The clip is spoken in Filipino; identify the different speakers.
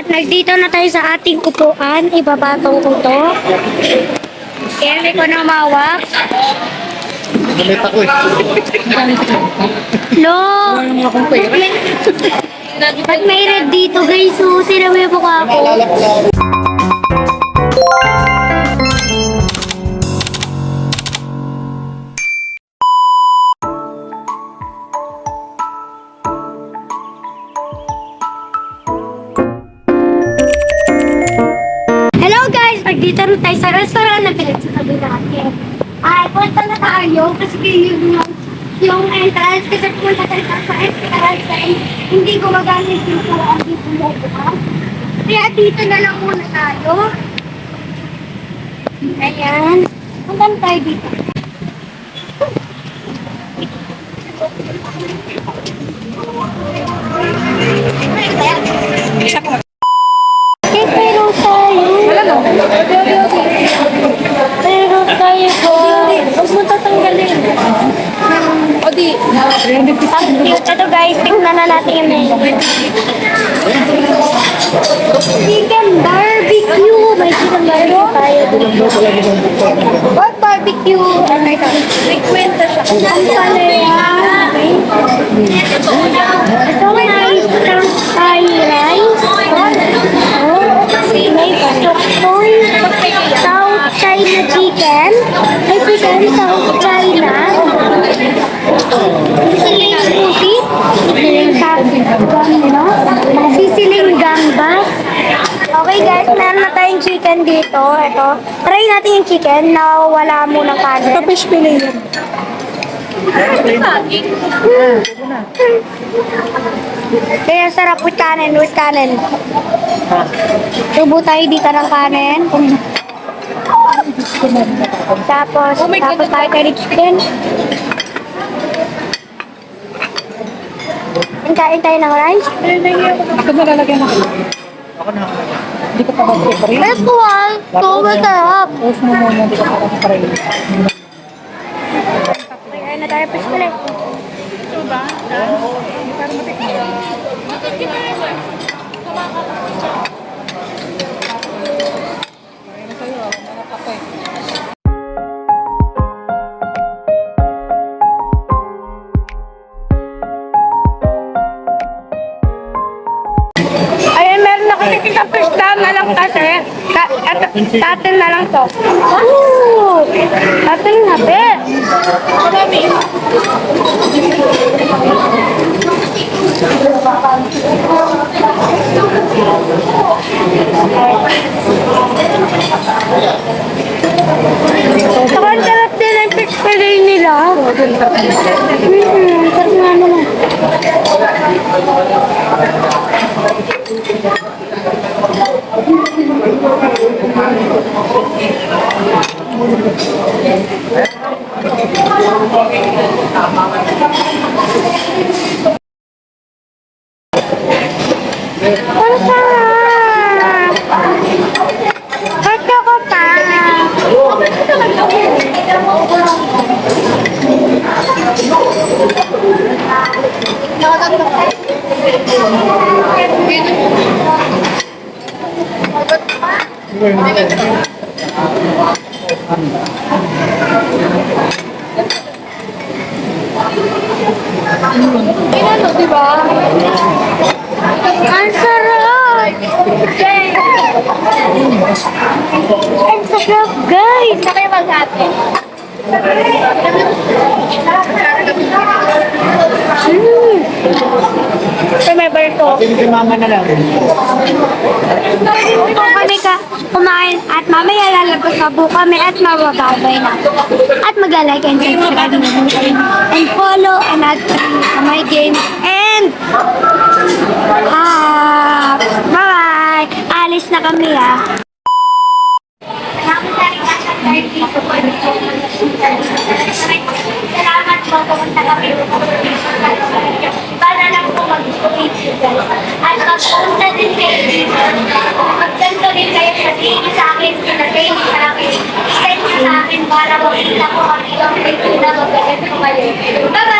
Speaker 1: Nagdito na tayo sa ating upuan. Ibabatong ko to. Kaya ko na mawak.
Speaker 2: Gamit ako eh.
Speaker 1: Lo! Ba't may red dito guys? So, sinabi po ka ako.
Speaker 2: Naalala ko lang.
Speaker 1: Hello guys! Nagdito na tayo sa restaurant na pinagsasabi natin. Ay, punta na tayo kasi yung entrance kasi punta tayo sa entrance ay hindi gumagamit yung paraan dito mo. Kaya dito na lang muna tayo. Ayan. Punta na tayo dito. Okay, pero tayo. Pero tayo po. Huwag mo tatanggalin.
Speaker 3: O di,
Speaker 1: Ito guys, tingnan na natin yung menu. Chicken barbecue. May chicken barbecue tayo. What barbecue?
Speaker 3: may kwenta siya.
Speaker 1: Ang palaya. Ito may Thai rice. May stockpoy. South China chicken. May chicken South China. Sisiling pusi. Sisiling gambas. Okay guys, meron na tayong chicken dito. Ito. Try natin yung chicken na wala munang kanin.
Speaker 3: Ito fish fillet yan.
Speaker 1: Kaya sarap with kanin, Tubo tayo dito ng kanin. Tapos tayo kay chicken. Kain tayo ng rice.
Speaker 3: Ako na lalagyan ako. Hindi ko pa mag-prepare.
Speaker 1: Let's go on. Ito masarap.
Speaker 3: Post mo muna, hindi ko pa mag-prepare.
Speaker 1: Kain na tayo piskule.
Speaker 3: Ayan, meron na kasi fish down na lang kasi. Tatin na lang to.
Speaker 1: Ooh! Ating habi. Saka ang sarap din ang fish fillet nila. Sarap nga naman. Ang sarap! Gusto ko pa!
Speaker 3: Ano, di ba?
Speaker 1: Ang sarap! Ang sarap, guys!
Speaker 3: Sa kayo mag-ate.
Speaker 1: Sa may barko.
Speaker 2: Hindi si mama na lang.
Speaker 1: Kung kami kumain at mamaya lalabas na po kami at mabababay na. At maglalike and subscribe and follow and add to my games and bye-bye! Alis na kami Salamat po, pumunta kami. Para lang po mag-tweet at magpunta din kayo dito. Magganto din kayo sa tingin sa akin, sa akin. Send sa akin para makita ko kami yung video na magaganda ko kayo. Bye-bye!